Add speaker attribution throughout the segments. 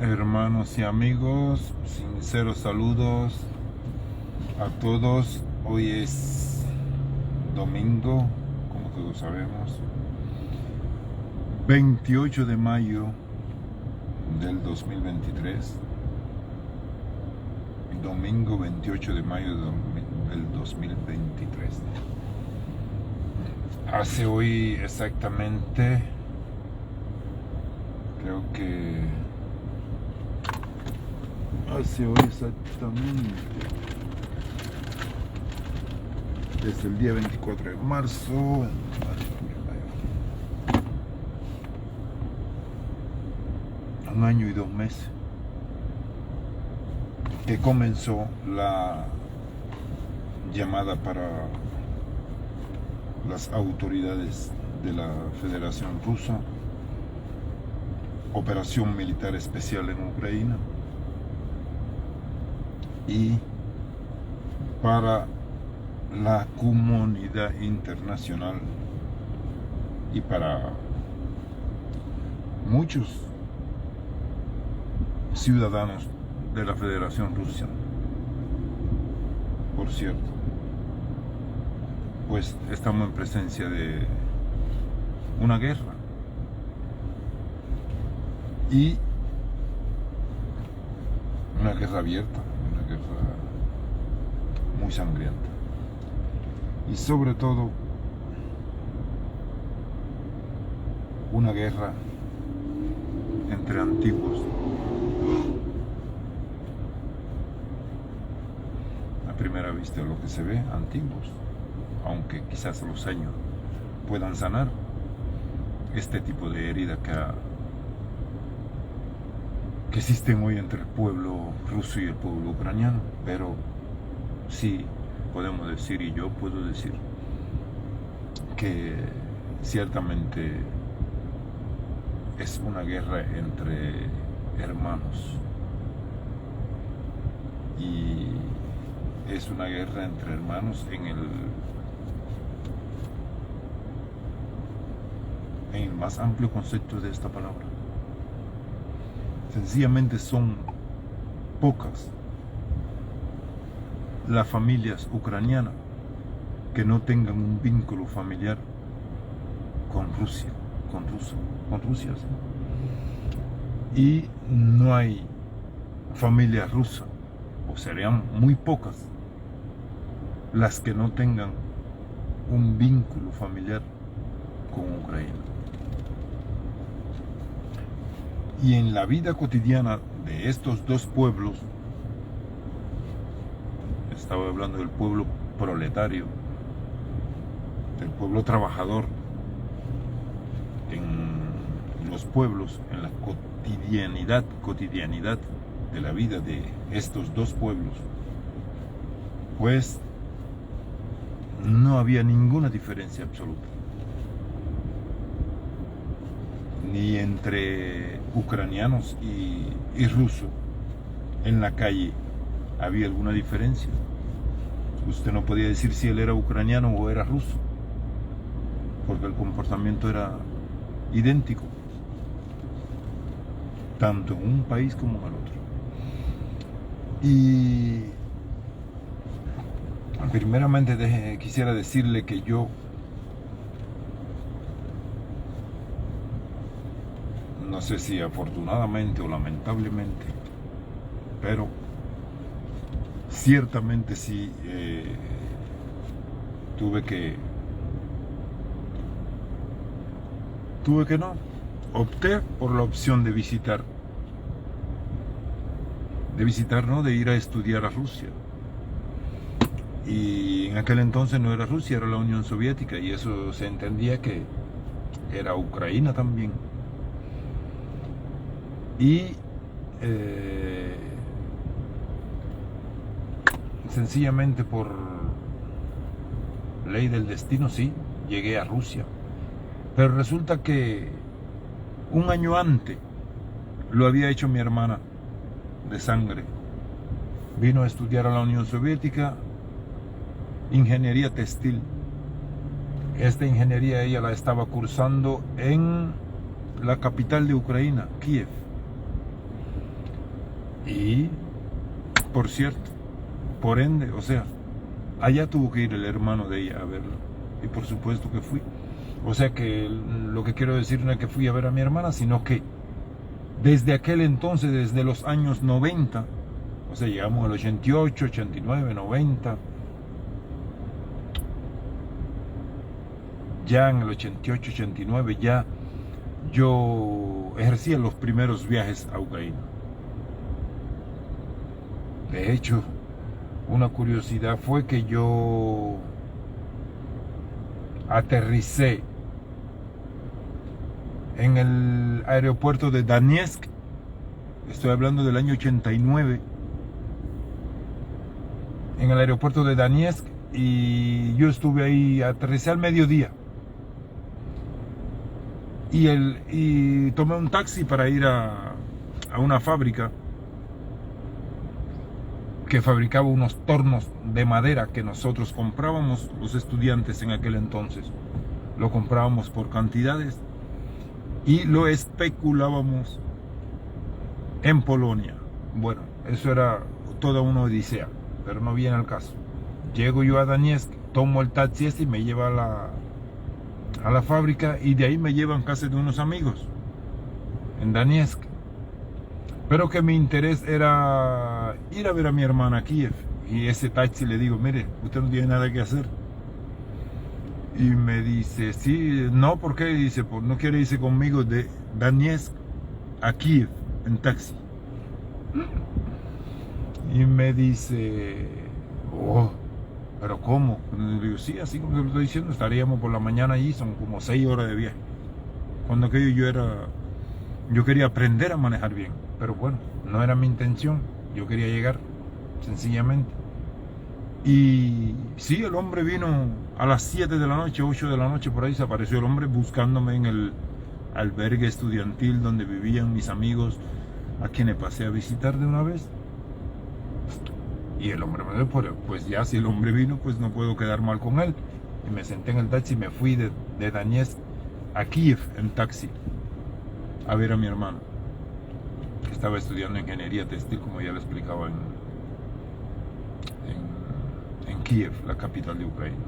Speaker 1: Hermanos y amigos, sinceros saludos a todos. Hoy es domingo, como todos sabemos, 28 de mayo del 2023. Domingo 28 de mayo del 2023. Hace hoy exactamente, creo que hace hoy exactamente, desde el día 24 de marzo, un año y 2 meses, que comenzó la llamada para las autoridades de la Federación Rusa, operación militar especial en Ucrania, y para la comunidad internacional y para muchos ciudadanos de la Federación Rusa. Por cierto, pues estamos en presencia de una guerra, y una guerra abierta, una guerra muy sangrienta, y sobre todo una guerra entre antiguos. A primera vista lo que se ve, antiguos, aunque quizás los años puedan sanar este tipo de herida que existen hoy entre el pueblo ruso y el pueblo ucraniano. Pero sí podemos decir, y yo puedo decir, que ciertamente es una guerra entre hermanos, y es una guerra entre hermanos en el más amplio concepto de esta palabra. Sencillamente son pocas las familias ucranianas que no tengan un vínculo familiar con Rusia, con Rusia, ¿sí? Y no hay familia rusa, o serían muy pocas las que no tengan un vínculo familiar con Ucrania. Y en la vida cotidiana de estos dos pueblos, estaba hablando del pueblo proletario, del pueblo trabajador, en los pueblos, en la cotidianidad de la vida de estos dos pueblos, pues no había ninguna diferencia absoluta, ni entre ucranianos y rusos. En la calle había alguna diferencia. Usted no podía decir si él era ucraniano o era ruso, porque el comportamiento era idéntico, tanto en un país como en el otro. Y primeramente quisiera decirle que yo no sé si afortunadamente o lamentablemente, pero ciertamente sí opté por la opción de ir a estudiar a Rusia. Y en aquel entonces no era Rusia, era la Unión Soviética, y eso se entendía que era Ucrania también. Y sencillamente por ley del destino, sí, llegué a Rusia. Pero resulta que un año antes lo había hecho mi hermana de sangre. Vino a estudiar a la Unión Soviética ingeniería textil. Esta ingeniería ella la estaba cursando en la capital de Ucrania, Kiev. Y, por cierto, por ende, o sea, allá tuvo que ir el hermano de ella a verlo. Y por supuesto que fui. O sea que lo que quiero decir no es que fui a ver a mi hermana, sino que desde aquel entonces, desde los años 90, o sea, llegamos al 88, 89, 90. Ya en el 88, 89, ya yo ejercía los primeros viajes a Ucrania. De hecho, una curiosidad fue que yo aterricé en el aeropuerto de Donetsk. Estoy hablando del año 89. En el aeropuerto de Donetsk, y yo estuve ahí, aterricé al mediodía. Y tomé un taxi para ir a una fábrica que fabricaba unos tornos de madera que nosotros comprábamos, los estudiantes en aquel entonces. Lo comprábamos por cantidades y lo especulábamos en Polonia. Bueno, eso era toda una odisea, pero no viene al caso. Llego yo a Donetsk, tomo el taxi y me lleva a la fábrica, y de ahí me llevan casa de unos amigos en Donetsk. Pero que mi interés era ir a ver a mi hermana a Kiev. Y ese taxi le digo, mire, usted no tiene nada que hacer. Y me dice, sí, no, ¿por qué? Dice, pues no quiere irse conmigo de Donetsk a Kiev en taxi. Y me dice, oh, ¿pero cómo? Y digo, sí, así como te lo estoy diciendo, estaríamos por la mañana allí, son como 6 horas de viaje. Cuando aquello yo quería aprender a manejar bien, pero bueno, no era mi intención, yo quería llegar, sencillamente. Y sí, el hombre vino a las 7 de la noche, 8 de la noche, por ahí se apareció el hombre buscándome en el albergue estudiantil donde vivían mis amigos, a quienes pasé a visitar de una vez. Y el hombre me dijo, pues ya si el hombre vino, pues no puedo quedar mal con él. Y me senté en el taxi y me fui de Donetsk a Kiev en taxi a ver a mi hermano, que estaba estudiando ingeniería textil, como ya le explicaba, en Kiev, la capital de Ucrania.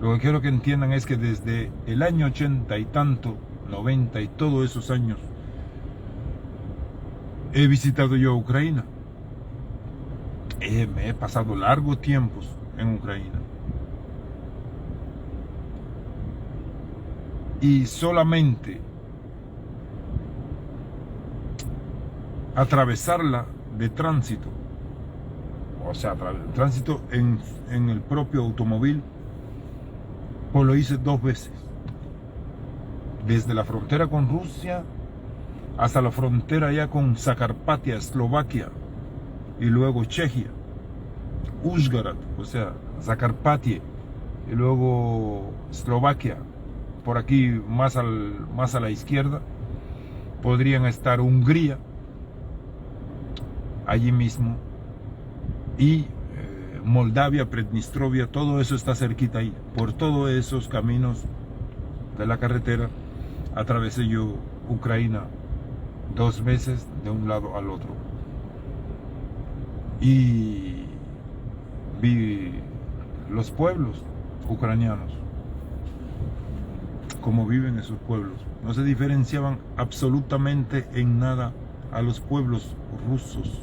Speaker 1: Lo que quiero que entiendan es que desde el año 80 y tanto, 90 y todos esos años, he visitado yo a Ucrania. Me he pasado largos tiempos en Ucrania. Y solamente atravesarla de tránsito, o sea, tránsito en el propio automóvil, pues lo hice 2 veces. Desde la frontera con Rusia hasta la frontera ya con Zakarpatia, Eslovaquia, y luego Chequia, Uzhhorod, o sea, Zakarpatia, y luego Eslovaquia. Por aquí más a la izquierda podrían estar Hungría, allí mismo, y Moldavia, Prednistrovia, todo eso está cerquita ahí. Por todos esos caminos de la carretera atravesé yo Ucrania 2 veces de un lado al otro. Y vi los pueblos ucranianos, cómo viven esos pueblos. No se diferenciaban absolutamente en nada a los pueblos rusos.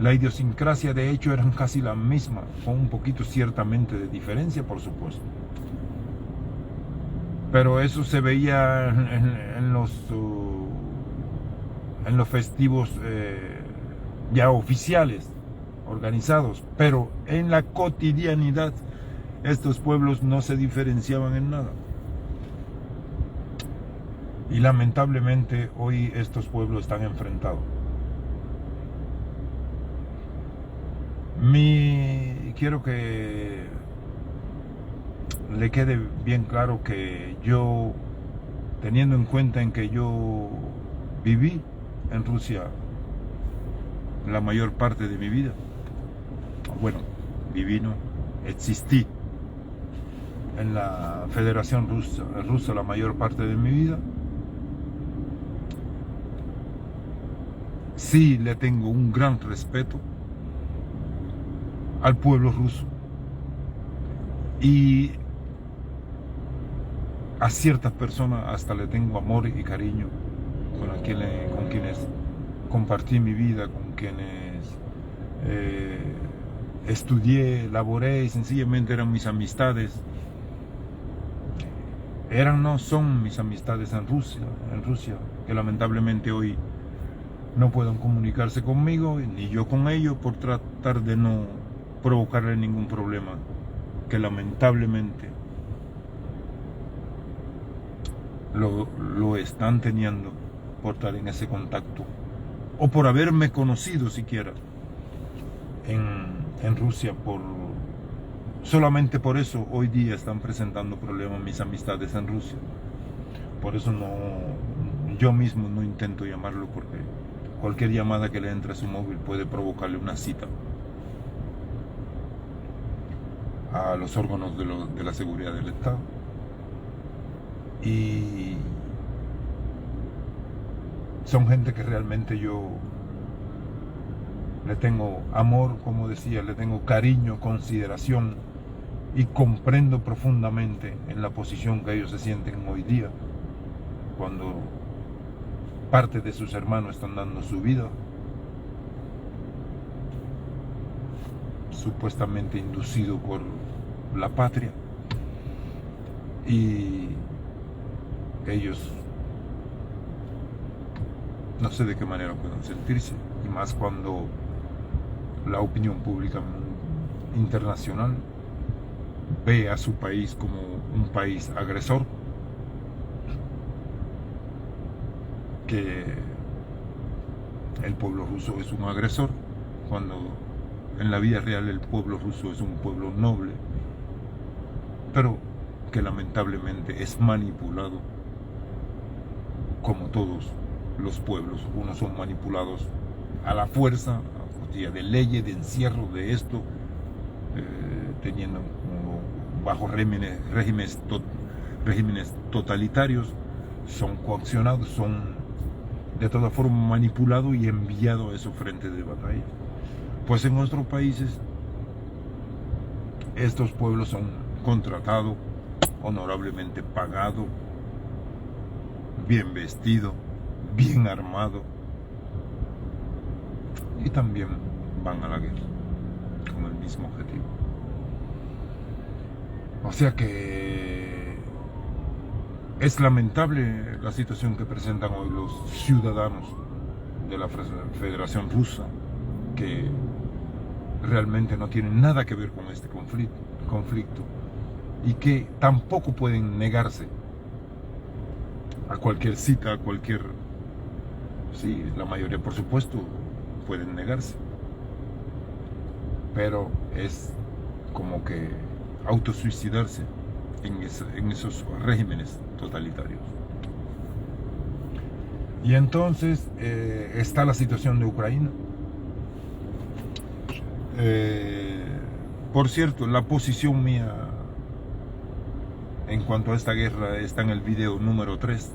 Speaker 1: La idiosincrasia, de hecho, eran casi la misma, con un poquito ciertamente de diferencia, por supuesto. Pero eso se veía en los festivos ya oficiales, organizados, pero en la cotidianidad estos pueblos no se diferenciaban en nada. Y lamentablemente hoy estos pueblos están enfrentados. Quiero que le quede bien claro que yo, teniendo en cuenta en que yo viví en Rusia la mayor parte de mi vida, bueno, viví, no, existí en la Federación Rusa la mayor parte de mi vida, sí le tengo un gran respeto al pueblo ruso y a ciertas personas hasta le tengo amor y cariño con quienes compartí mi vida, con quienes estudié, laboré y sencillamente eran mis amistades. No son mis amistades en Rusia, que lamentablemente hoy no pueden comunicarse conmigo, ni yo con ellos, por tratar de no provocarle ningún problema, que lamentablemente lo están teniendo por estar en ese contacto, o por haberme conocido siquiera en Rusia. Solamente por eso hoy día están presentando problemas mis amistades en Rusia. Por eso yo mismo no intento llamarlo, porque cualquier llamada que le entre a su móvil puede provocarle una cita a los órganos de la seguridad del Estado. Y son gente que realmente yo le tengo amor, como decía, le tengo cariño, consideración, y comprendo profundamente en la posición que ellos se sienten hoy día, cuando parte de sus hermanos están dando su vida, supuestamente inducido por la patria, y ellos no sé de qué manera pueden sentirse, y más cuando la opinión pública internacional ve a su país como un país agresor, que el pueblo ruso es un agresor, cuando en la vida real el pueblo ruso es un pueblo noble, pero que lamentablemente es manipulado, como todos los pueblos. Unos son manipulados a la fuerza, de leyes, de encierro, de esto, teniendo bajo regímenes totalitarios, son coaccionados, son de toda forma manipulados y enviados a esos frentes de batalla. Pues en otros países estos pueblos son contratados, honorablemente pagados, bien vestidos, bien armados, y también van a la guerra con el mismo objetivo. O sea que es lamentable la situación que presentan hoy los ciudadanos de la Federación Rusa, que realmente no tienen nada que ver con este conflicto, y que tampoco pueden negarse a cualquier cita, sí, la mayoría por supuesto pueden negarse, pero es como que autosuicidarse en esos regímenes totalitarios. Y entonces está la situación de Ucrania. Por cierto, la posición mía en cuanto a esta guerra está en el video número 3,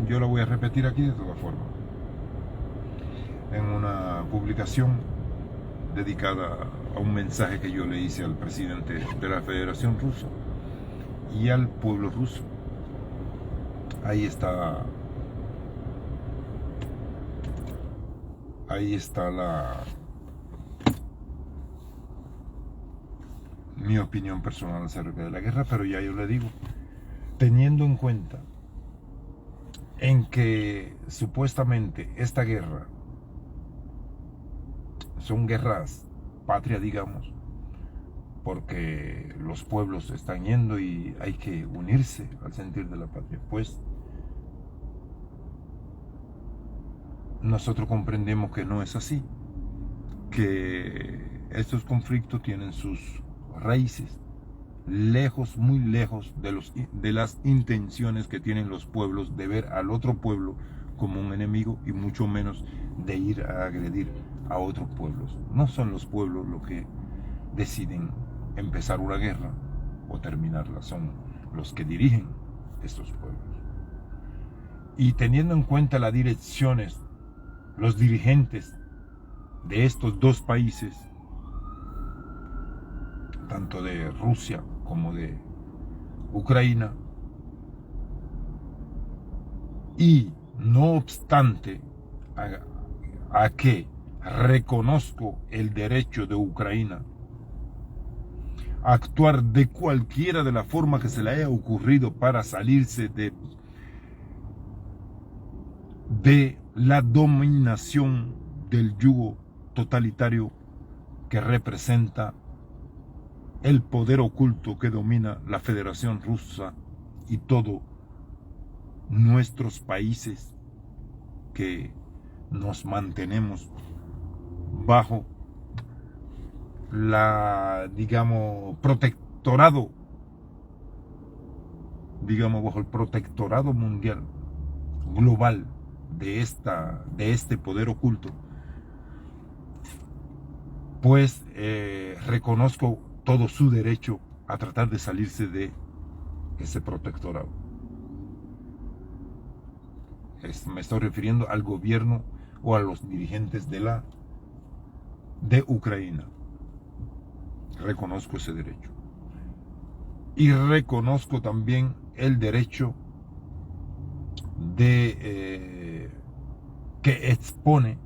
Speaker 1: yo lo voy a repetir aquí de todas formas, en una publicación dedicada a un mensaje que yo le hice al presidente de la Federación Rusa y al pueblo ruso. Ahí está mi opinión personal acerca de la guerra. Pero ya yo le digo, teniendo en cuenta en que supuestamente esta guerra son guerras patria, digamos, porque los pueblos están yendo y hay que unirse al sentir de la patria, pues nosotros comprendemos que no es así, que estos conflictos tienen sus raíces lejos, muy lejos de las intenciones que tienen los pueblos de ver al otro pueblo como un enemigo, y mucho menos de ir a agredir a otros pueblos. No son los pueblos los que deciden empezar una guerra o terminarla, son los que dirigen estos pueblos. y teniendo en cuenta las direcciones, los dirigentes de estos dos países, tanto de Rusia como de Ucrania, y no obstante a que reconozco el derecho de Ucrania a actuar de cualquiera de la forma que se le haya ocurrido para salirse de la dominación del yugo totalitario que representa el poder oculto que domina la Federación Rusa y todos nuestros países que nos mantenemos bajo la, digamos, bajo el protectorado mundial, global de este poder oculto, pues reconozco todo su derecho a tratar de salirse de ese protectorado. Me estoy refiriendo al gobierno o a los dirigentes de Ucrania. Reconozco ese derecho. Y reconozco también el derecho que expone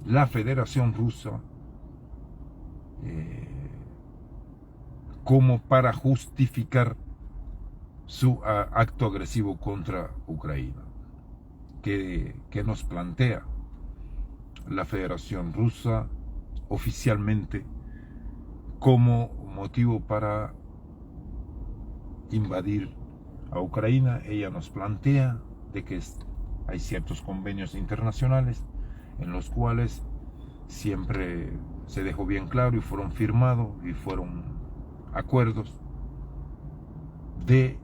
Speaker 1: la Federación Rusa como para justificar su acto agresivo contra Ucrania, que nos plantea la Federación Rusa oficialmente como motivo para invadir a Ucrania. Ella nos plantea de que hay ciertos convenios internacionales en los cuales siempre se dejó bien claro y fueron firmados y fueron acuerdos de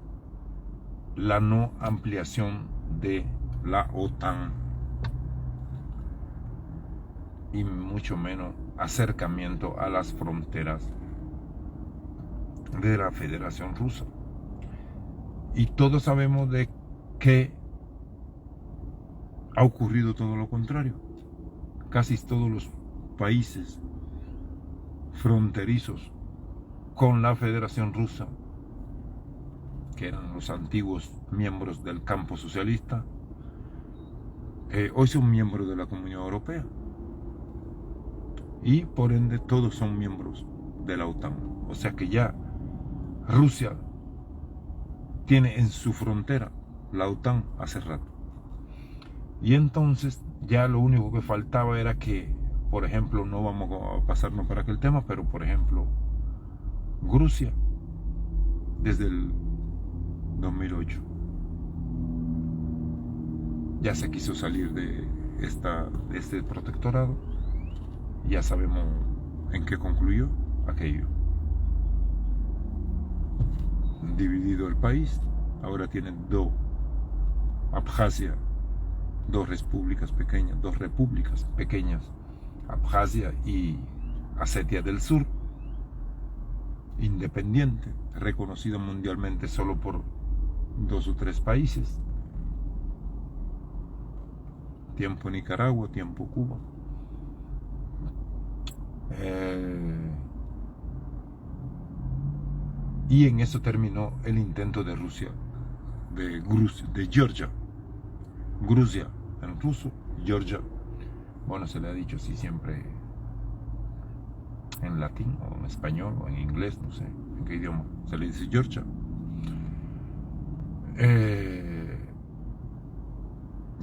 Speaker 1: la no ampliación de la OTAN y mucho menos acercamiento a las fronteras de la Federación Rusa. Y todos sabemos de que ha ocurrido todo lo contrario. Casi todos los países fronterizos con la Federación Rusa, que eran los antiguos miembros del campo socialista, hoy son miembros de la Comunidad Europea. Y por ende todos son miembros de la OTAN. O sea que ya Rusia tiene en su frontera la OTAN hace rato. Y entonces ya lo único que faltaba era que, por ejemplo, no vamos a pasarnos para aquel tema, pero por ejemplo, Rusia, desde el 2008, ya se quiso salir de este protectorado. Ya sabemos en qué concluyó aquello. Dividido el país, ahora tienen Abjasia, dos repúblicas pequeñas, Abjasia y Osetia del Sur, independiente, reconocida mundialmente solo por 2 o 3 países. Tiempo Nicaragua, tiempo Cuba. Y en eso terminó el intento de Rusia, de Georgia, Grusia en ruso, Georgia, bueno, se le ha dicho así siempre en latín o en español o en inglés, no sé en qué idioma se le dice Georgia.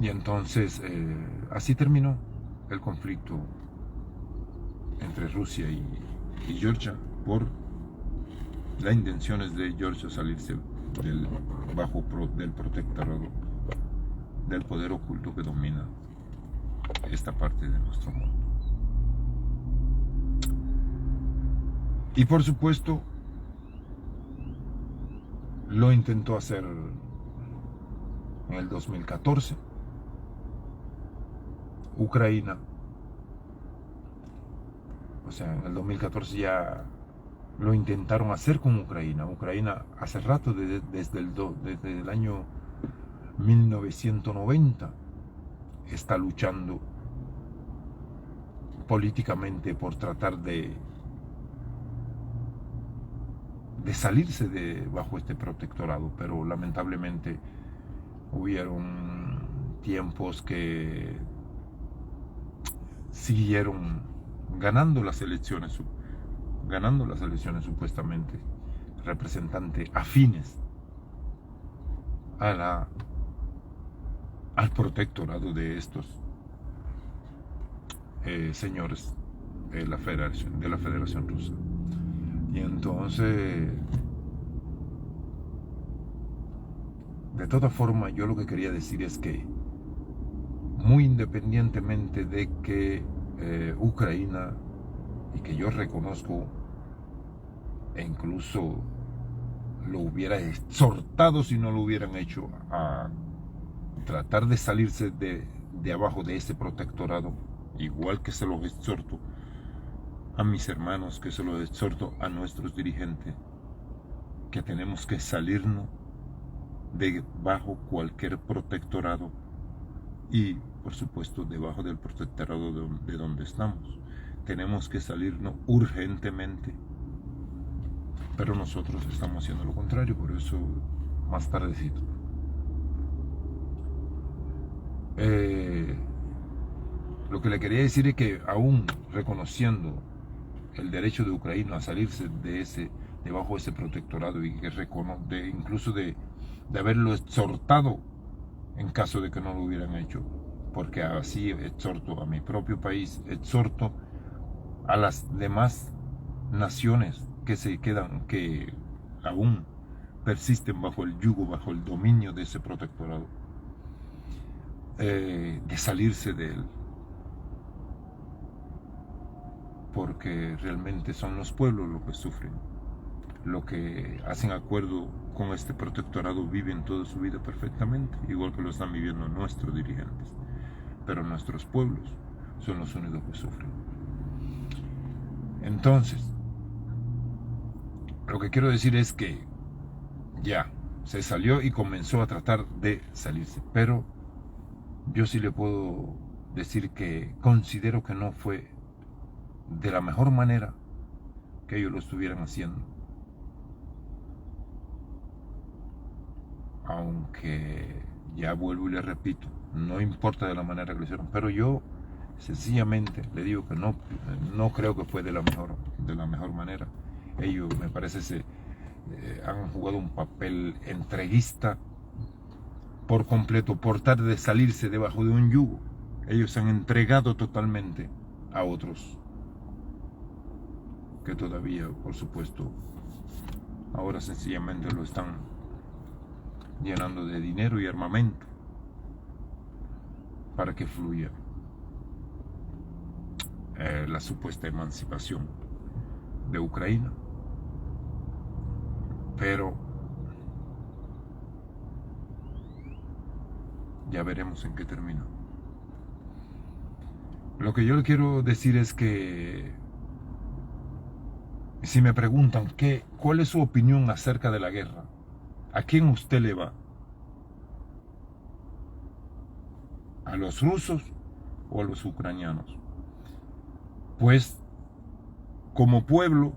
Speaker 1: Y entonces así terminó el conflicto entre Rusia y Georgia por las intenciones de Georgia salirse del protectorado del poder oculto que domina esta parte de nuestro mundo. Y por supuesto lo intentó hacer en el 2014 Ucrania. O sea, en el 2014 ya lo intentaron hacer con Ucrania. Ucrania hace rato, desde el año 1990 está luchando políticamente por tratar de salirse de bajo este protectorado, pero lamentablemente hubieron tiempos que siguieron ganando las elecciones supuestamente representantes afines al protectorado de estos señores de la Federación Rusa. Y entonces, de todas formas, yo lo que quería decir es que, muy independientemente de que Ucrania, y que yo reconozco, e incluso lo hubiera exhortado si no lo hubieran hecho, a tratar de salirse de abajo de ese protectorado, igual que se los exhorto a mis hermanos, que se los exhorto a nuestros dirigentes, que tenemos que salirnos de bajo cualquier protectorado y, por supuesto, debajo del protectorado de donde estamos. Tenemos que salirnos urgentemente, pero nosotros estamos haciendo lo contrario, por eso más tardecito. Lo que le quería decir es que, aún reconociendo el derecho de Ucrania a salirse debajo de ese protectorado, y que incluso de haberlo exhortado en caso de que no lo hubieran hecho, porque así exhorto a mi propio país, exhorto a las demás naciones que aún persisten bajo el yugo, bajo el dominio de ese protectorado, de salirse de él, porque realmente son los pueblos los que sufren. Los que hacen acuerdo con este protectorado viven toda su vida perfectamente, igual que lo están viviendo nuestros dirigentes, pero nuestros pueblos son los únicos que sufren. Entonces, lo que quiero decir es que ya se salió y comenzó a tratar de salirse, pero yo sí le puedo decir que considero que no fue de la mejor manera que ellos lo estuvieran haciendo, aunque ya vuelvo y le repito, no importa de la manera que lo hicieron, pero yo sencillamente le digo que no creo que fue de la mejor manera. Ellos, me parece, han jugado un papel entreguista por completo, por tratar de salirse debajo de un yugo. Ellos se han entregado totalmente a otros que todavía, por supuesto, ahora sencillamente lo están llenando de dinero y armamento para que fluya la supuesta emancipación de Ucrania. Pero ya veremos en qué termina. Lo que yo le quiero decir es que, si me preguntan cuál es su opinión acerca de la guerra, ¿a quién usted le va? ¿A los rusos o a los ucranianos? Pues, como pueblo,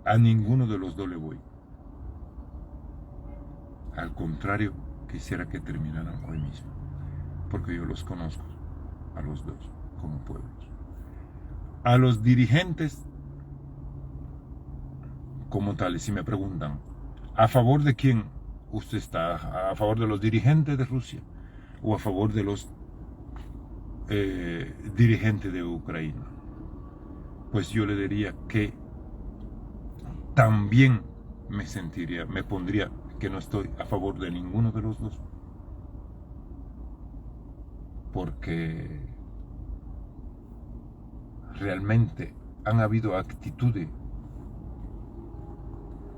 Speaker 1: a ninguno de los dos le voy. Al contrario, quisiera que terminaran hoy mismo, porque yo los conozco a los dos como pueblos. A los dirigentes como tales, si me preguntan, ¿a favor de quién usted está? ¿A favor de los dirigentes de Rusia o a favor de los dirigentes de Ucrania? Pues yo le diría que también me pondría que no estoy a favor de ninguno de los dos, porque realmente han habido actitudes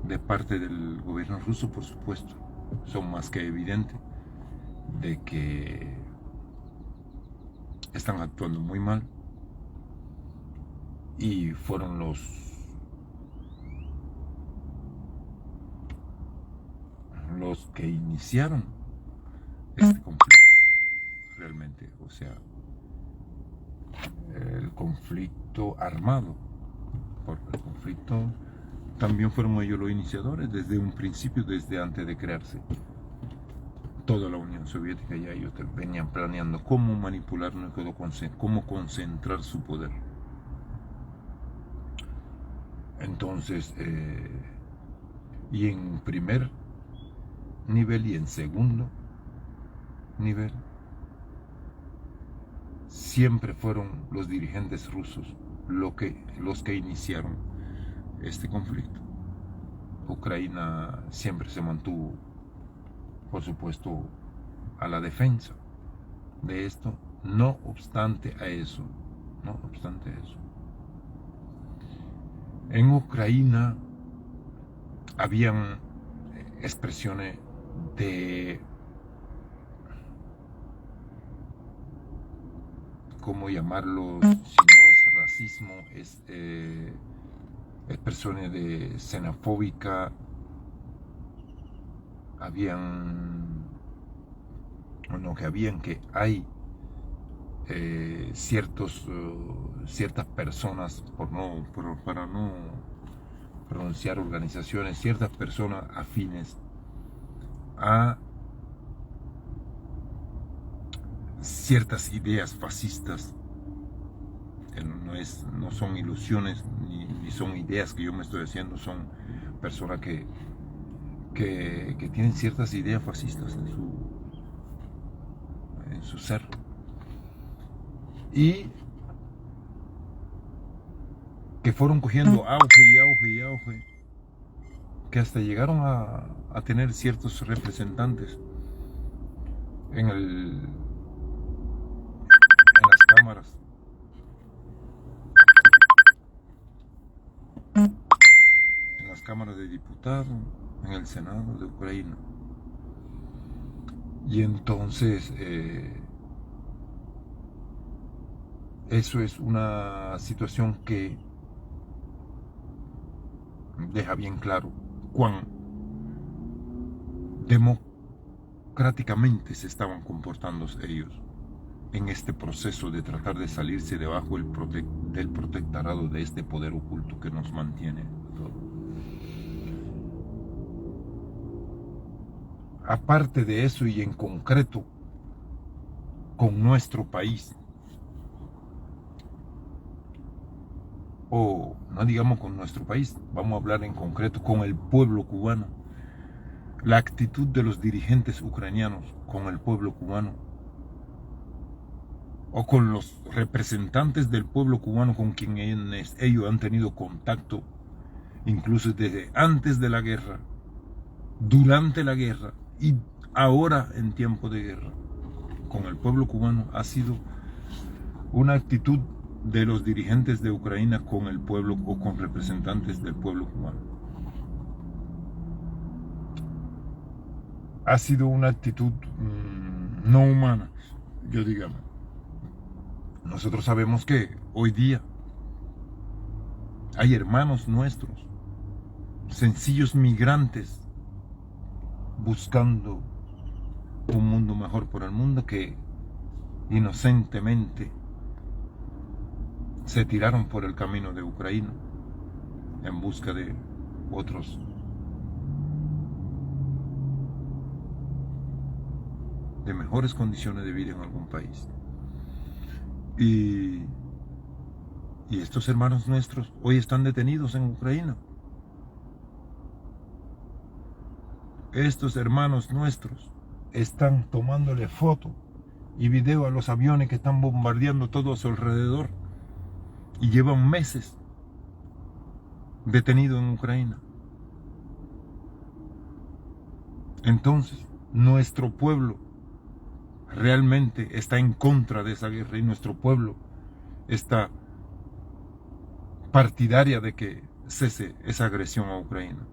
Speaker 1: de parte del gobierno ruso, por supuesto, son más que evidentes, de que están actuando muy mal, y fueron los que iniciaron este o sea, el conflicto armado. Porque el conflicto también fueron ellos los iniciadores desde un principio, desde antes de crearse toda la Unión Soviética. Ya ellos venían planeando cómo manipularnos, cómo concentrar su poder. Entonces, y en primer nivel y en segundo nivel, siempre fueron los dirigentes rusos los que iniciaron este conflicto. Ucrania siempre se mantuvo, por supuesto, a la defensa de esto. No obstante a eso, en Ucrania habían expresiones de, ¿cómo llamarlo? Si no es racismo, es expresiones de xenofóbica. Hay ciertas personas, para no pronunciar organizaciones, ciertas personas afines a ciertas ideas fascistas. No son ilusiones ni son ideas que yo me estoy haciendo, son personas que tienen ciertas ideas fascistas en su ser. Y que fueron cogiendo auge, que hasta llegaron a tener ciertos representantes en las cámaras. En las cámaras de diputados, en el Senado de Ucrania. Y entonces eso es una situación que deja bien claro cuán democráticamente se estaban comportando ellos en este proceso de tratar de salirse debajo del protectorado de este poder oculto que nos mantiene todo. Aparte de eso, y en concreto con nuestro país, o no digamos con nuestro país, vamos a hablar en concreto con el pueblo cubano, la actitud de los dirigentes ucranianos con el pueblo cubano, o con los representantes del pueblo cubano con quienes ellos han tenido contacto, incluso desde antes de la guerra, durante la guerra y ahora en tiempo de guerra, con el pueblo cubano, ha sido una actitud de los dirigentes de Ucrania con el pueblo o con representantes del pueblo cubano. Ha sido una actitud no humana, yo digamos. Nosotros sabemos que hoy día hay hermanos nuestros, sencillos migrantes, buscando un mundo mejor por el mundo, que inocentemente se tiraron por el camino de Ucrania en busca de mejores condiciones de vida en algún país. Y estos hermanos nuestros hoy están detenidos en Ucrania. Estos hermanos nuestros están tomándole foto y video a los aviones que están bombardeando todo a su alrededor, y llevan meses detenidos en Ucrania. Entonces, nuestro pueblo realmente está en contra de esa guerra, y nuestro pueblo está partidaria de que cese esa agresión a Ucrania.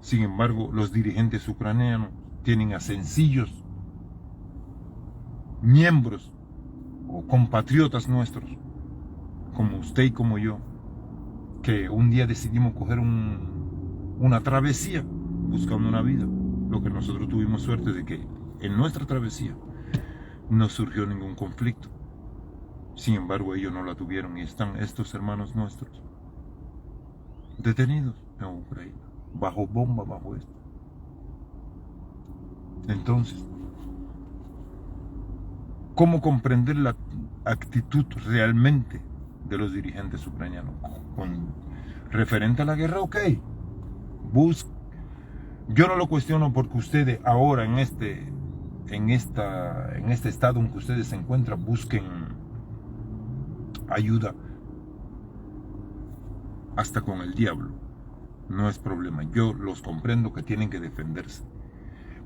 Speaker 1: Sin embargo, los dirigentes ucranianos tienen a sencillos miembros o compatriotas nuestros, como usted y como yo, que un día decidimos coger una travesía buscando una vida. Lo que nosotros tuvimos suerte de que en nuestra travesía no surgió ningún conflicto. Sin embargo, ellos no la tuvieron y están estos hermanos nuestros detenidos en Ucrania, bajo bomba, bajo esto. Entonces, ¿cómo comprender la actitud realmente de los dirigentes ucranianos? Referente a la guerra, ok. Yo no lo cuestiono porque ustedes ahora en este estado en que ustedes se encuentran, busquen ayuda hasta con el diablo. No es problema. Yo los comprendo que tienen que defenderse.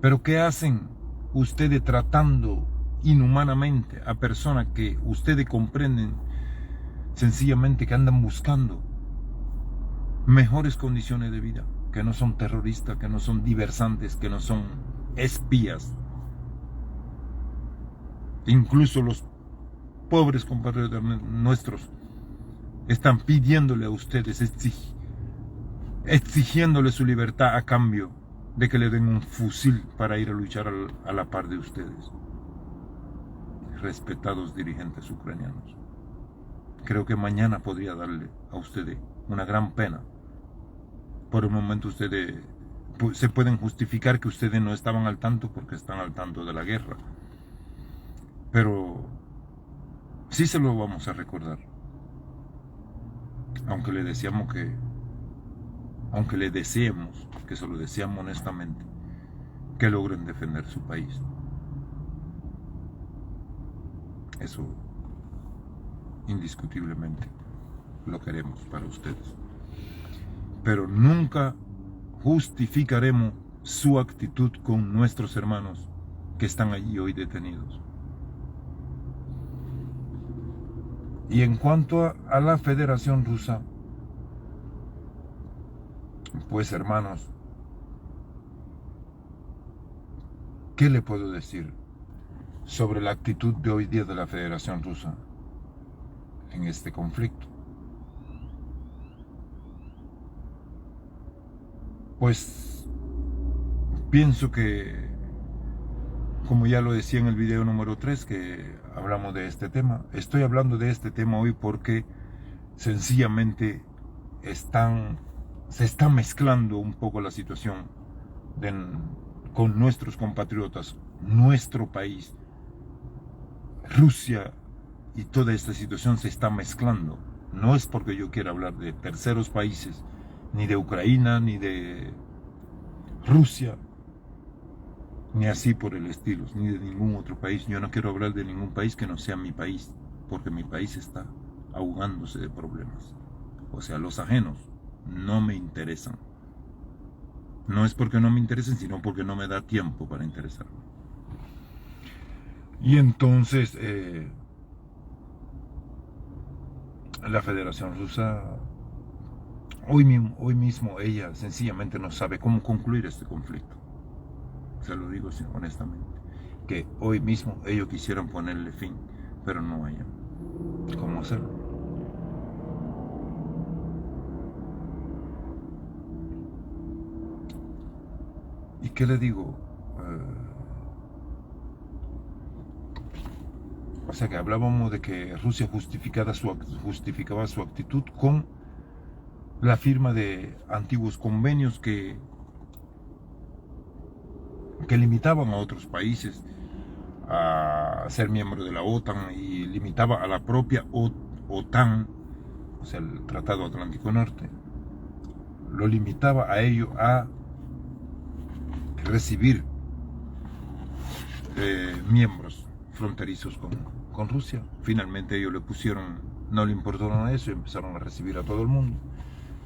Speaker 1: Pero ¿qué hacen ustedes tratando inhumanamente a personas que ustedes comprenden sencillamente que andan buscando mejores condiciones de vida? Que no son terroristas, que no son diversantes, que no son espías. Incluso los pobres compatriotas nuestros están pidiéndole a ustedes, exigiéndole su libertad a cambio de que le den un fusil para ir a luchar a la par de ustedes. Respetados dirigentes ucranianos, creo que mañana podría darle a ustedes una gran pena. Por el momento ustedes se pueden justificar que ustedes no estaban al tanto porque están al tanto de la guerra. Pero sí se lo vamos a recordar. Aunque le deseamos que se lo deseamos honestamente, que logren defender su país. Eso indiscutiblemente lo queremos para ustedes. Pero nunca justificaremos su actitud con nuestros hermanos que están allí hoy detenidos. Y en cuanto a la Federación Rusa, pues hermanos, ¿qué le puedo decir sobre la actitud de hoy día de la Federación Rusa en este conflicto? Pues pienso que, como ya lo decía en el video número 3 que hablamos de este tema, estoy hablando de este tema hoy porque sencillamente se está mezclando un poco la situación con nuestros compatriotas, nuestro país, Rusia, y toda esta situación se está mezclando. No es porque yo quiera hablar de terceros países, ni de Ucrania, ni de Rusia, ni así por el estilo, ni de ningún otro país. Yo no quiero hablar de ningún país que no sea mi país, porque mi país está ahogándose de problemas. O sea, los ajenos no me interesan. No es porque no me interesen, sino porque no me da tiempo para interesarme. Y entonces, la Federación Rusa, hoy mismo ella sencillamente no sabe cómo concluir este conflicto. Se lo digo honestamente, que hoy mismo ellos quisieran ponerle fin, pero no hayan cómo hacerlo. ¿Y qué le digo? O sea que hablábamos de que Rusia justificaba su actitud con la firma de antiguos convenios que limitaban a otros países a ser miembro de la OTAN y limitaba a la propia OTAN, o sea, el Tratado Atlántico Norte, lo limitaba a ello a recibir miembros fronterizos con Rusia. Finalmente ellos no le importó nada de eso y empezaron a recibir a todo el mundo.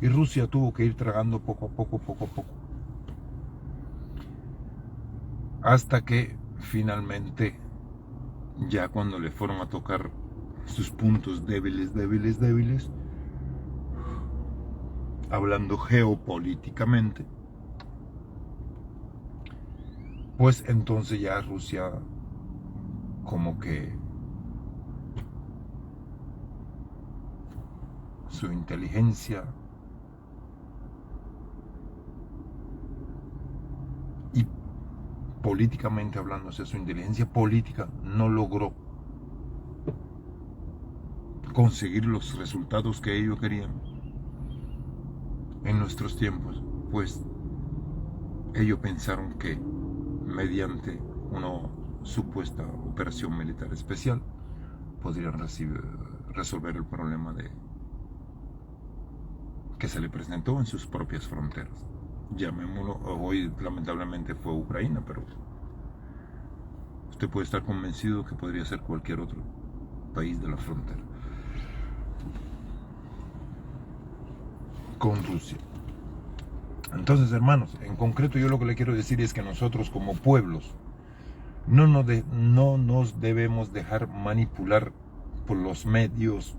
Speaker 1: Y Rusia tuvo que ir tragando poco a poco, hasta que finalmente, ya cuando le fueron a tocar sus puntos débiles, hablando geopolíticamente, pues entonces ya Rusia como que su inteligencia políticamente hablando, o sea, su inteligencia política no logró conseguir los resultados que ellos querían en nuestros tiempos, pues ellos pensaron que mediante una supuesta operación militar especial podrían resolver el problema que se le presentó en sus propias fronteras. Llamémoslo, hoy lamentablemente fue Ucrania, pero usted puede estar convencido que podría ser cualquier otro país de la frontera con Rusia. Entonces, hermanos, en concreto yo lo que le quiero decir es que nosotros como pueblos no nos debemos dejar manipular por los medios,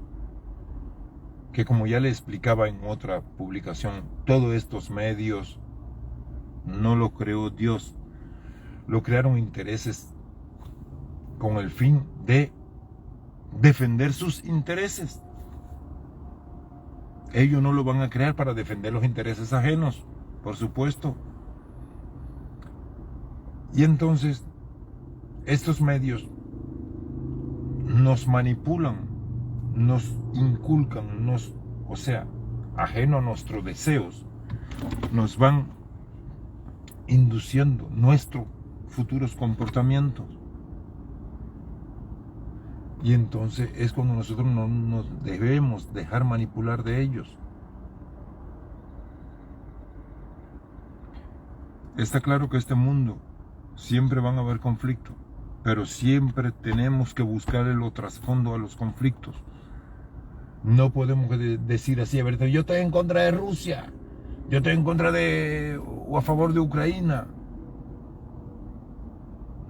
Speaker 1: que como ya le explicaba en otra publicación, todos estos medios no lo creó Dios, lo crearon intereses con el fin de defender sus intereses. Ellos no lo van a crear para defender los intereses ajenos, por supuesto. Y entonces, estos medios nos manipulan, nos inculcan, o sea, ajeno a nuestros deseos, nos van induciendo nuestros futuros comportamientos. Y entonces es cuando nosotros no nos debemos dejar manipular de ellos. Está claro que este mundo siempre van a haber conflictos, pero siempre tenemos que buscar el trasfondo a los conflictos. No podemos decir así, a ver, yo estoy en contra de Rusia, yo estoy en contra de o a favor de Ucrania.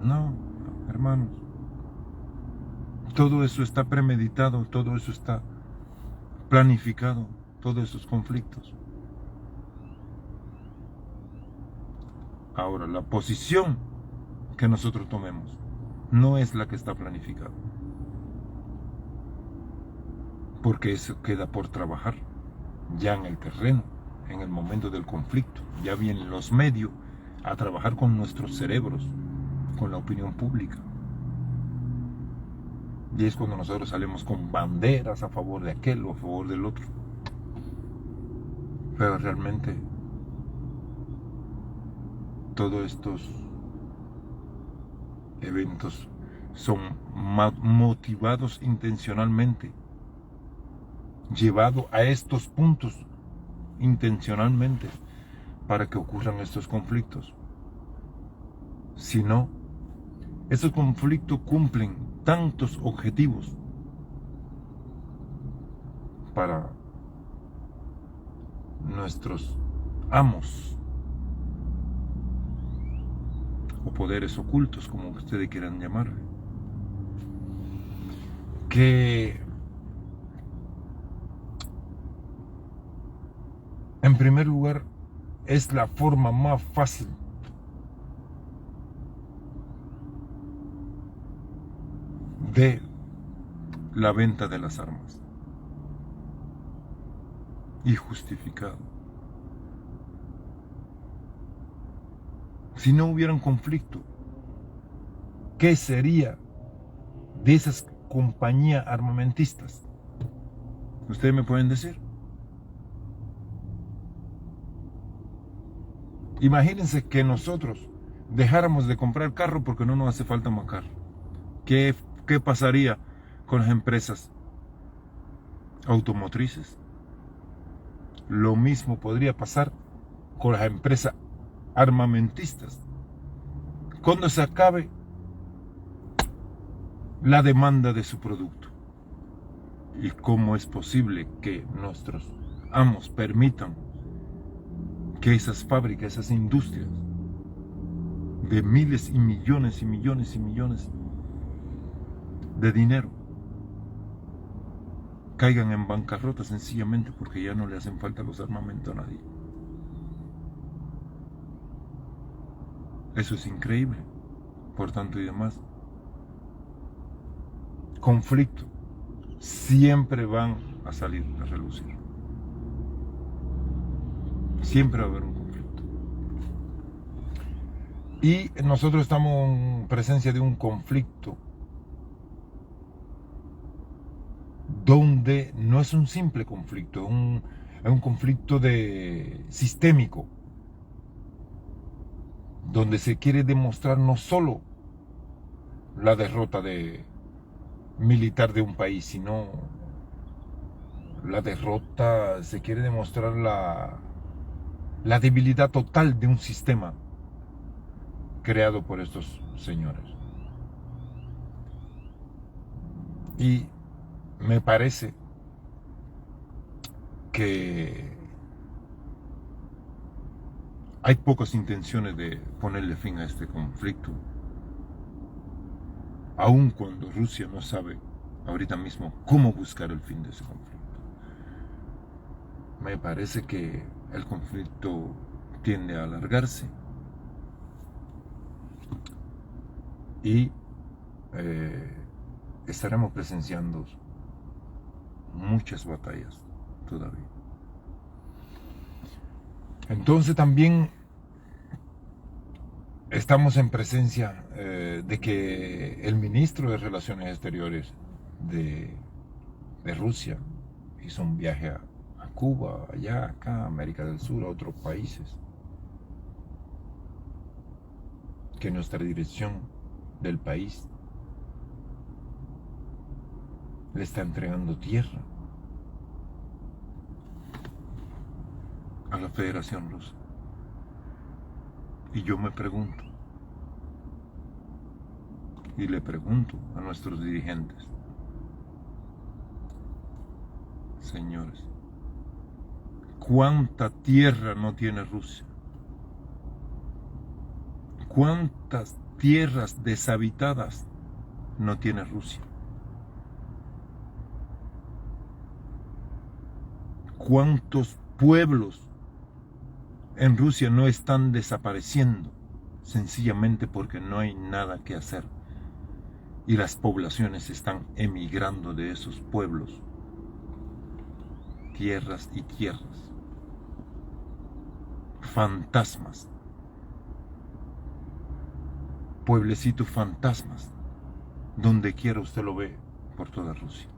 Speaker 1: No, hermanos. Todo eso está premeditado, todo eso está planificado, todos esos conflictos. Ahora, la posición que nosotros tomemos no es la que está planificada, porque eso queda por trabajar ya en el terreno, en el momento del conflicto. Ya vienen los medios a trabajar con nuestros cerebros, con la opinión pública. Y es cuando nosotros salimos con banderas a favor de aquel o a favor del otro. Pero realmente todos estos eventos son motivados intencionalmente, llevados a estos puntos intencionalmente para que ocurran estos conflictos. Si no, estos conflictos cumplen tantos objetivos para nuestros amos o poderes ocultos, como ustedes quieran llamarle, que en primer lugar es la forma más fácil de la venta de las armas y justificado. Si no hubiera un conflicto, ¿qué sería de esas compañías armamentistas? ¿Ustedes me pueden decir? Imagínense que nosotros dejáramos de comprar carro porque no nos hace falta más carro. ¿Qué pasaría con las empresas automotrices? Lo mismo podría pasar con las empresas armamentistas. Cuando se acabe la demanda de su producto. ¿Y cómo es posible que nuestros amos permitan que esas fábricas, esas industrias de miles y millones y millones y millones de dinero caigan en bancarrota sencillamente porque ya no le hacen falta los armamentos a nadie? Eso es increíble. Por tanto y demás, conflictos siempre van a salir a relucir. Siempre va a haber un conflicto. Y nosotros estamos en presencia de un conflicto donde no es un simple conflicto, es un conflicto sistémico, donde se quiere demostrar no solo la derrota militar de un país, sino la derrota, se quiere demostrar la debilidad total de un sistema creado por estos señores. Y me parece que hay pocas intenciones de ponerle fin a este conflicto, aun cuando Rusia no sabe ahorita mismo cómo buscar el fin de ese conflicto. Me parece que el conflicto tiende a alargarse y estaremos presenciando muchas batallas todavía. Entonces también estamos en presencia de que el ministro de Relaciones Exteriores de Rusia hizo un viaje a Cuba, allá, acá, América del Sur, a otros países, que nuestra dirección del país le está entregando tierra a la Federación Rusa. Y yo me pregunto, y le pregunto a nuestros dirigentes, señores, ¿cuánta tierra no tiene Rusia? ¿Cuántas tierras deshabitadas no tiene Rusia? ¿Cuántos pueblos en Rusia no están desapareciendo sencillamente porque no hay nada que hacer y las poblaciones están emigrando de esos pueblos? Tierras y tierras, fantasmas, pueblecitos fantasmas, donde quiera usted lo ve por toda Rusia.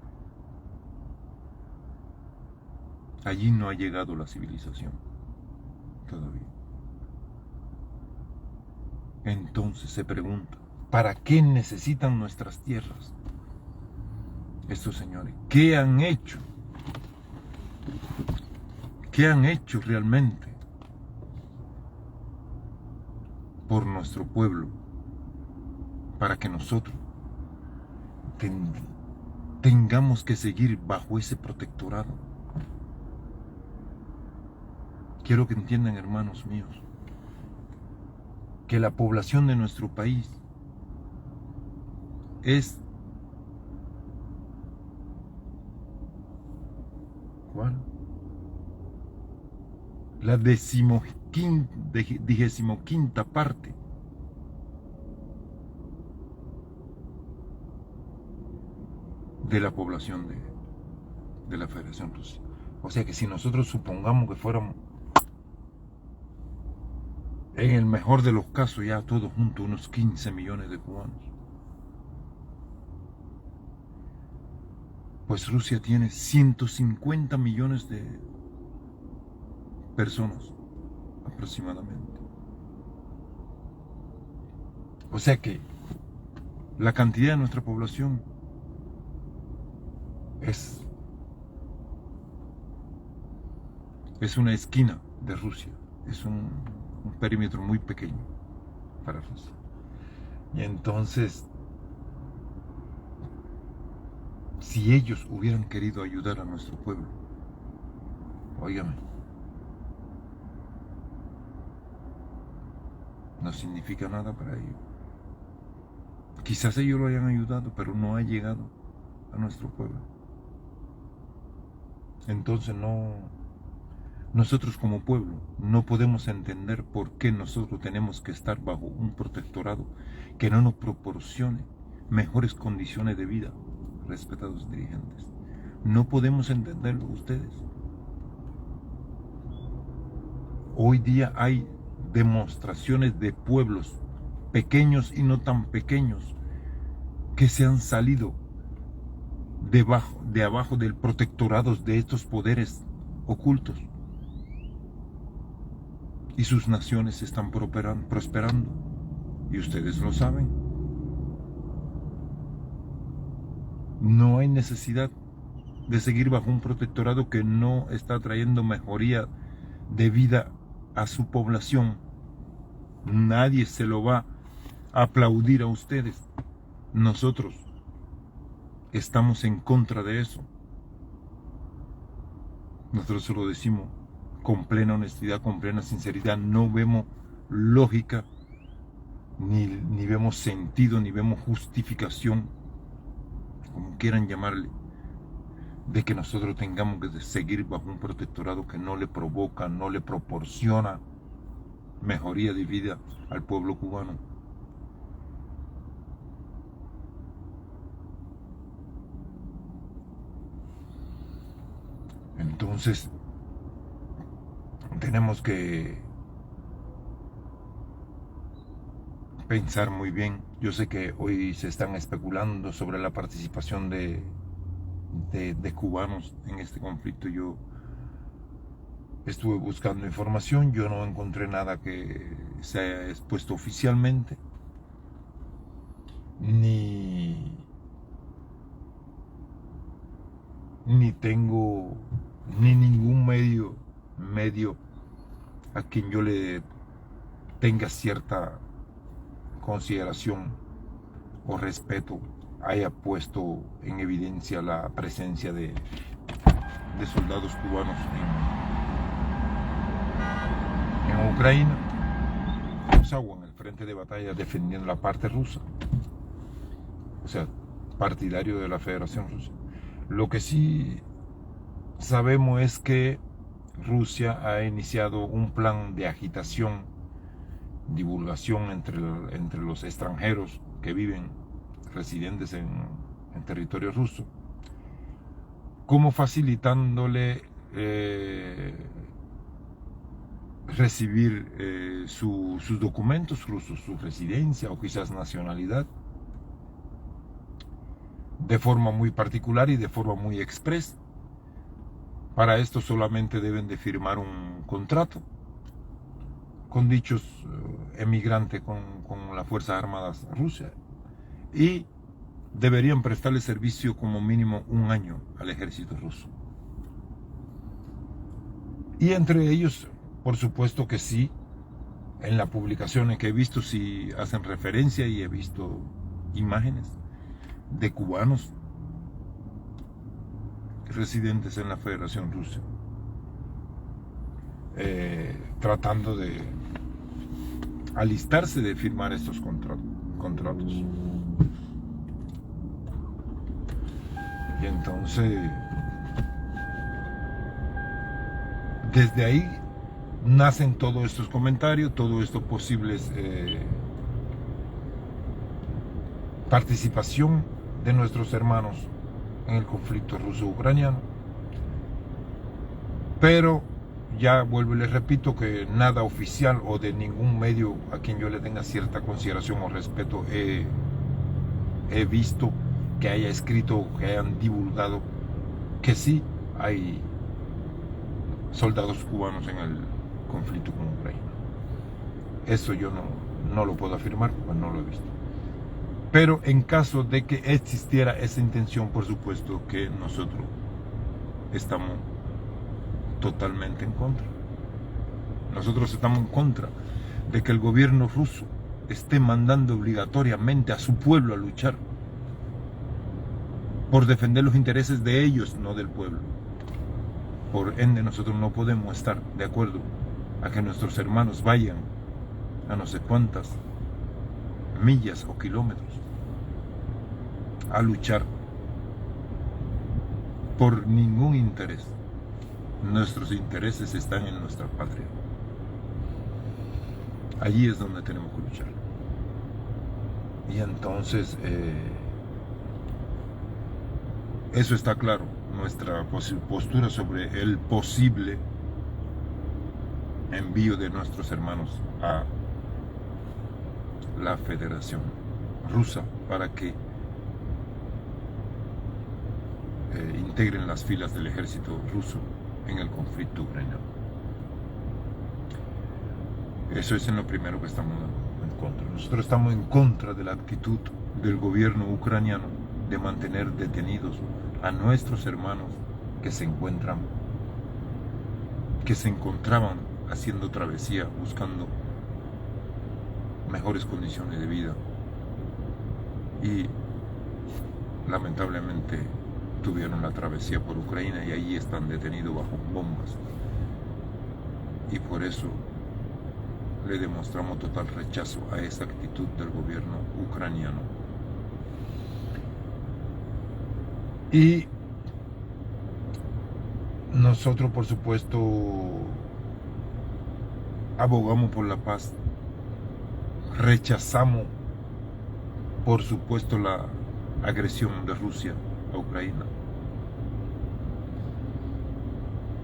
Speaker 1: Allí no ha llegado la civilización todavía. Entonces se pregunta, ¿para qué necesitan nuestras tierras estos señores? ¿Qué han hecho? ¿Qué han hecho realmente por nuestro pueblo para que nosotros tengamos que seguir bajo ese protectorado? Quiero que entiendan, hermanos míos, que la población de nuestro país es ¿cuál? La 15ª parte de la población de la Federación Rusa. O sea que si nosotros supongamos que fuéramos, en el mejor de los casos, ya todos juntos, unos 15 millones de cubanos, pues Rusia tiene 150 millones de personas aproximadamente. O sea que la cantidad de nuestra población es una esquina de Rusia, es un perímetro muy pequeño para Rusia. Y entonces, si ellos hubieran querido ayudar a nuestro pueblo, óigame, no significa nada para ellos. Quizás ellos lo hayan ayudado, pero no ha llegado a nuestro pueblo. Entonces nosotros como pueblo no podemos entender por qué nosotros tenemos que estar bajo un protectorado que no nos proporcione mejores condiciones de vida, respetados dirigentes. No podemos entenderlo ustedes. Hoy día hay demostraciones de pueblos pequeños y no tan pequeños, que se han salido de abajo del protectorado de estos poderes ocultos. Y sus naciones están prosperando. Y ustedes lo saben. No hay necesidad de seguir bajo un protectorado que no está trayendo mejoría de vida a su población. Nadie se lo va a aplaudir a ustedes. Nosotros estamos en contra de eso. Nosotros se lo decimos con plena honestidad, con plena sinceridad. No vemos lógica, ni vemos sentido, ni vemos justificación, como quieran llamarle, de que nosotros tengamos que seguir bajo un protectorado que no le provoca, no le proporciona mejoría de vida al pueblo cubano. Entonces, tenemos que pensar muy bien. Yo sé que hoy se están especulando sobre la participación de cubanos en este conflicto. Yo estuve buscando información, yo no encontré nada que se haya expuesto oficialmente, ni tengo ni ningún medio a quien yo le tenga cierta consideración o respeto haya puesto en evidencia la presencia de soldados cubanos en Ucrania, o en el frente de batalla defendiendo la parte rusa, o sea, partidario de la Federación Rusa. Lo que sí sabemos es que Rusia ha iniciado un plan de agitación, divulgación entre los extranjeros que viven, residentes en territorio ruso, como facilitándole recibir sus documentos rusos, su residencia o quizás nacionalidad, de forma muy particular y de forma muy expresa. Para esto solamente deben de firmar un contrato con dichos emigrantes con las Fuerzas Armadas Rusas y deberían prestarle servicio como mínimo 1 año al ejército ruso. Y entre ellos, por supuesto que sí, en las publicaciones que he visto sí hacen referencia y he visto imágenes de cubanos residentes en la Federación Rusa tratando de alistarse de firmar estos contratos. Y entonces, desde ahí nacen todos estos comentarios, todos estos posibles participación de nuestros hermanos en el conflicto ruso-ucraniano. Pero ya vuelvo y les repito que nada oficial o de ningún medio a quien yo le tenga cierta consideración o respeto he visto que haya escrito o que hayan divulgado que sí hay soldados cubanos en el conflicto con Ucrania. Eso yo no lo puedo afirmar, pues no lo he visto. Pero en caso de que existiera esa intención, por supuesto que nosotros estamos totalmente en contra. Nosotros estamos en contra de que el gobierno ruso esté mandando obligatoriamente a su pueblo a luchar por defender los intereses de ellos, no del pueblo. Por ende, nosotros no podemos estar de acuerdo a que nuestros hermanos vayan a no sé cuántas millas o kilómetros a luchar por ningún interés. Nuestros intereses están en nuestra patria. Allí es donde tenemos que luchar. Y entonces, eso está claro. Nuestra postura sobre el posible envío de nuestros hermanos a la Federación Rusa para que integren las filas del ejército ruso en el conflicto ucraniano. Eso es en lo primero que estamos en contra. Nosotros estamos en contra de la actitud del gobierno ucraniano de mantener detenidos a nuestros hermanos que se encontraban haciendo travesía, buscando mejores condiciones de vida, y lamentablemente tuvieron la travesía por Ucrania y allí están detenidos bajo bombas, y por eso le demostramos total rechazo a esa actitud del gobierno ucraniano. Y nosotros, por supuesto, abogamos por la paz, rechazamos, por supuesto, la agresión de Rusia a Ucrania.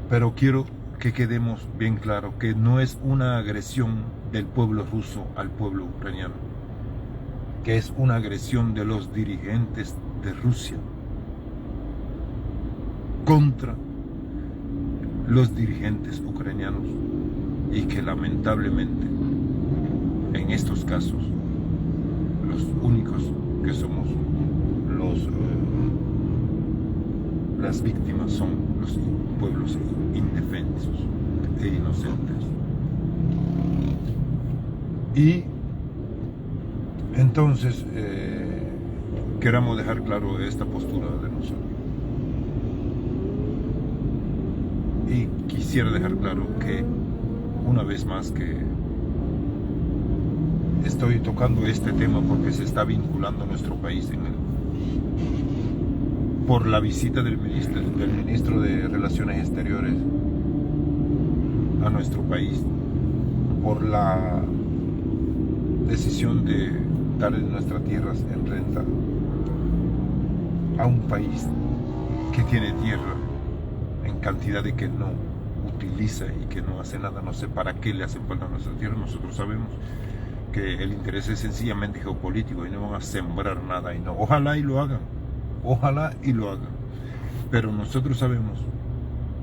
Speaker 1: Pero quiero que quedemos bien claro que no es una agresión del pueblo ruso al pueblo ucraniano, que es una agresión de los dirigentes de Rusia contra los dirigentes ucranianos, y que lamentablemente en estos casos los únicos que somos las víctimas son los pueblos indefensos e inocentes. Y entonces queramos dejar claro esta postura de nosotros. Y quisiera dejar claro que una vez más que estoy tocando este tema porque se está vinculando a nuestro país por la visita del ministro de Relaciones Exteriores a nuestro país, por la decisión de darle nuestras tierras en renta a un país que tiene tierra en cantidad de que no utiliza y que no hace nada. No sé para qué le hacen falta nuestra tierra. Nosotros sabemos que el interés es sencillamente geopolítico y no van a sembrar nada, y no, ojalá y lo hagan, pero nosotros sabemos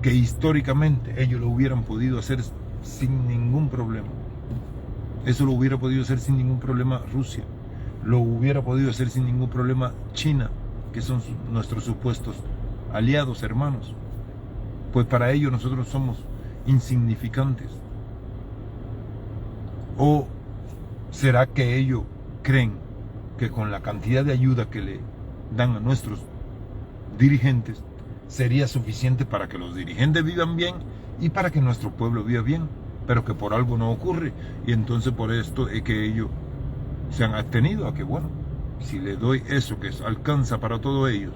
Speaker 1: que históricamente ellos lo hubieran podido hacer sin ningún problema. Eso lo hubiera podido hacer sin ningún problema Rusia, lo hubiera podido hacer sin ningún problema China, que son nuestros supuestos aliados, hermanos. Pues para ellos nosotros somos insignificantes. ¿O será que ellos creen que con la cantidad de ayuda que le dan a nuestros dirigentes sería suficiente para que los dirigentes vivan bien y para que nuestro pueblo viva bien? Pero que por algo no ocurre, y entonces por esto es que ellos se han abstenido a que, bueno, si le doy eso que alcanza para todos ellos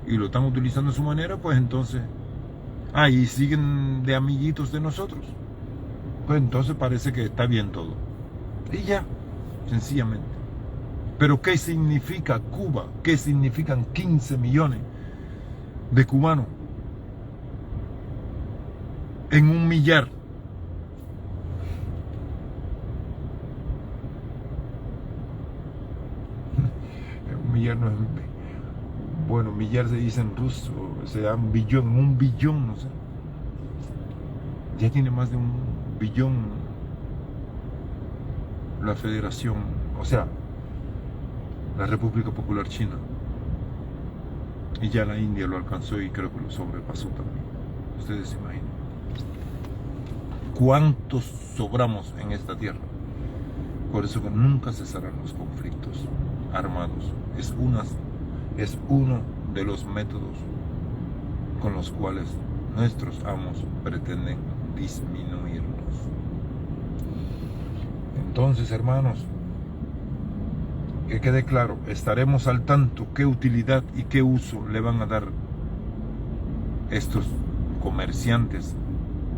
Speaker 1: y lo están utilizando a su manera, pues entonces y siguen de amiguitos de nosotros, pues entonces parece que está bien todo, y ya, sencillamente. Pero ¿qué significa Cuba? ¿Qué significan 15 millones de cubanos en un millar? Un millar no es... Bueno, millar se dice en ruso, se da un billón, no sé. Ya tiene más de un billón la Federación, o sea, la República Popular China. Y ya la India lo alcanzó y creo que lo sobrepasó también. Ustedes se imaginan cuántos sobramos en esta tierra. Por eso que nunca cesarán los conflictos armados. Es uno de los métodos con los cuales nuestros amos pretenden disminuirnos. Entonces, hermanos, que quede claro, estaremos al tanto qué utilidad y qué uso le van a dar estos comerciantes,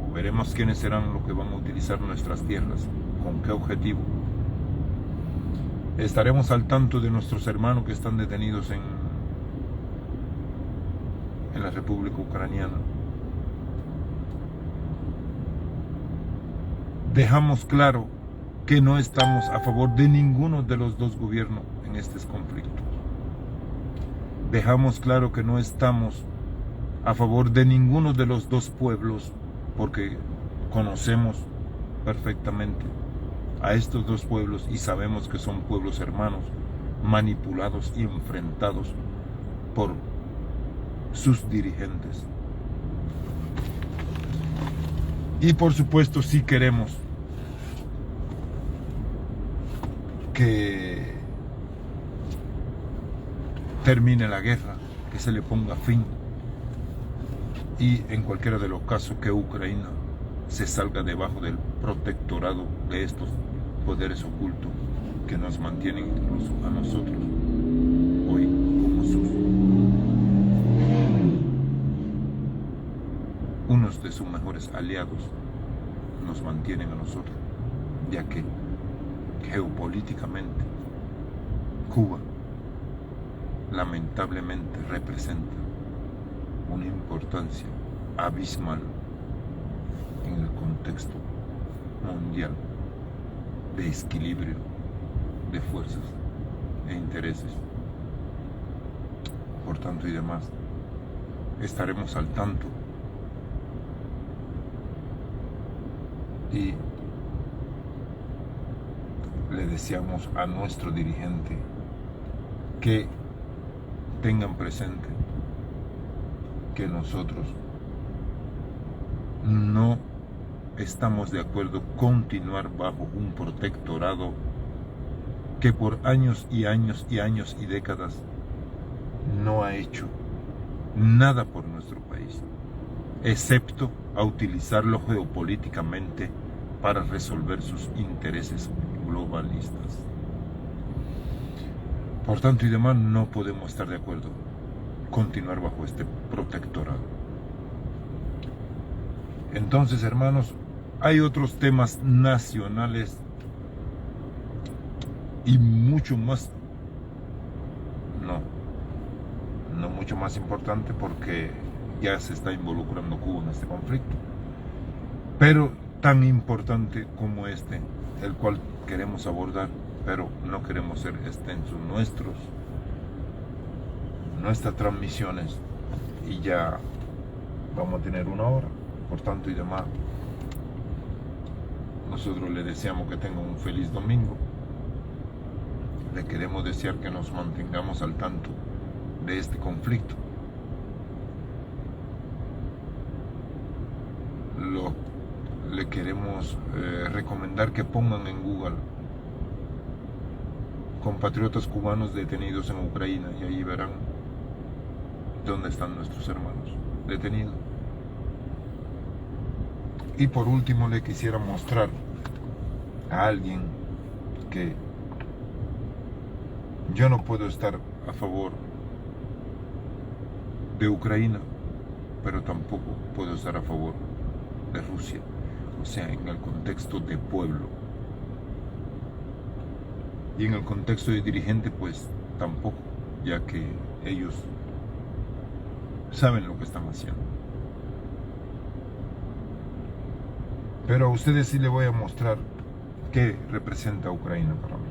Speaker 1: o veremos quiénes serán los que van a utilizar nuestras tierras, con qué objetivo. Estaremos al tanto de nuestros hermanos que están detenidos en la República Ucraniana. Dejamos claro que no estamos a favor de ninguno de los dos gobiernos en estos conflictos. Dejamos claro que no estamos a favor de ninguno de los dos pueblos, porque conocemos perfectamente a estos dos pueblos y sabemos que son pueblos hermanos, manipulados y enfrentados por sus dirigentes. Y por supuesto sí queremos que termine la guerra, que se le ponga fin y en cualquiera de los casos que Ucrania se salga debajo del protectorado de estos poderes ocultos que nos mantienen incluso a nosotros hoy como unos de sus mejores aliados. Nos mantienen a nosotros, ya que geopolíticamente Cuba lamentablemente representa una importancia abismal en el contexto mundial de equilibrio de fuerzas e intereses. Por tanto y demás, estaremos al tanto y le deseamos a nuestro dirigente que tengan presente que nosotros no estamos de acuerdo continuar bajo un protectorado que por años y años y años y décadas no ha hecho nada por nuestro país, excepto a utilizarlo geopolíticamente para resolver sus intereses globalistas. Por tanto y demás, no podemos estar de acuerdo continuar bajo este protectorado. Entonces, hermanos, hay otros temas nacionales y mucho más, no mucho más importante, porque ya se está involucrando Cuba en este conflicto, pero tan importante como este, el cual queremos abordar, pero no queremos ser extensos nuestras transmisiones, y ya vamos a tener 1 hora, por tanto y demás. Nosotros le deseamos que tengan un feliz domingo. Le queremos desear que nos mantengamos al tanto de este conflicto. Le queremos recomendar que pongan en Google compatriotas cubanos detenidos en Ucrania, y ahí verán dónde están nuestros hermanos detenidos. Y por último, le quisiera mostrar a alguien que yo no puedo estar a favor de Ucrania, pero tampoco puedo estar a favor de Rusia, o sea, en el contexto de pueblo. Y en el contexto de dirigente, pues tampoco, ya que ellos saben lo que están haciendo. Pero a ustedes sí les voy a mostrar qué representa Ucrania para mí.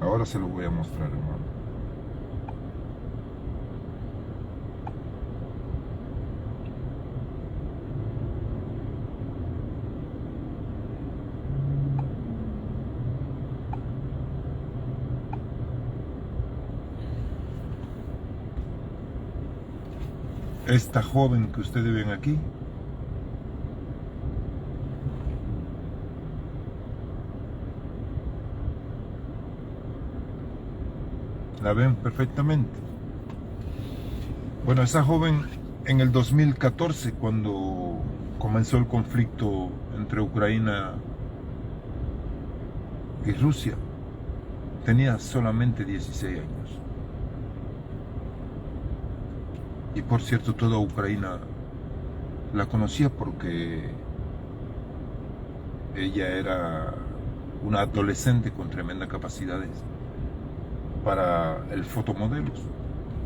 Speaker 1: Ahora se lo voy a mostrar, hermano. Esta joven que ustedes ven aquí la ven perfectamente. Bueno, esa joven en el 2014, cuando comenzó el conflicto entre Ucrania y Rusia, tenía solamente 16 años. Y por cierto, toda Ucrania la conocía porque ella era una adolescente con tremendas capacidades para el fotomodelos,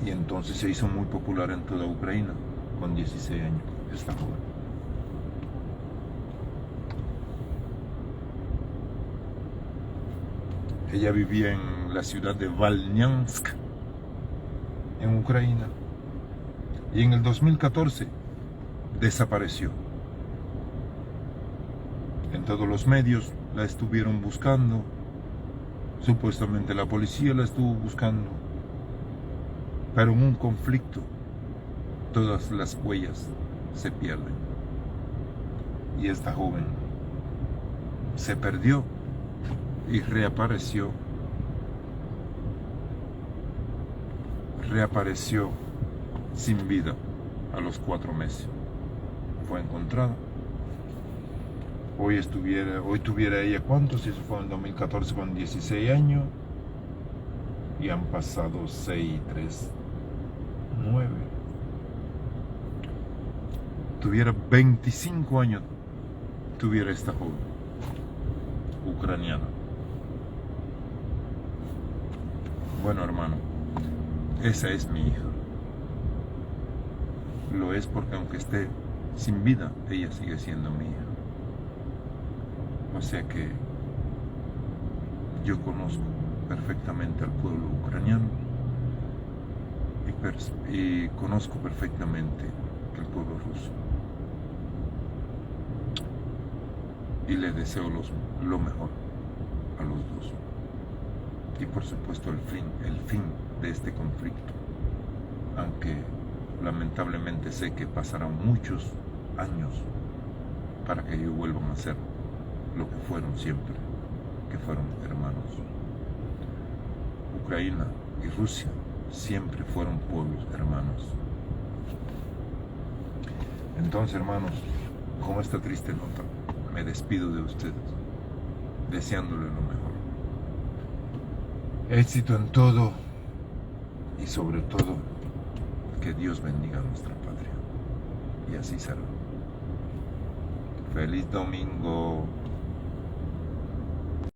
Speaker 1: y entonces se hizo muy popular en toda Ucrania. con 16 años, esta joven. Ella vivía en la ciudad de Valnyansk, en Ucrania, y en el 2014 desapareció. En todos los medios la estuvieron buscando, supuestamente la policía la estuvo buscando, pero en un conflicto todas las huellas se pierden. Y esta joven se perdió y reapareció sin vida a los 4 meses. Fue encontrada. Hoy tuviera ella, ¿cuántos? Eso fue en 2014 con 16 años. Y han pasado 6, 3, 9. Tuviera 25 años, tuviera esta joven ucraniana. Bueno, hermano, esa es mi hija. Lo es porque aunque esté sin vida, ella sigue siendo mi hija. O sea que yo conozco perfectamente al pueblo ucraniano y conozco perfectamente el pueblo ruso. Y le deseo lo mejor a los dos. Y por supuesto el fin de este conflicto. Aunque lamentablemente sé que pasarán muchos años para que ellos vuelvan a ser lo que fueron siempre, que fueron hermanos. Ucrania y Rusia siempre fueron pueblos hermanos. Entonces, hermanos, con esta triste nota me despido de ustedes, deseándole lo mejor. Éxito en todo y sobre todo que Dios bendiga a nuestra patria. Y así será. Feliz domingo.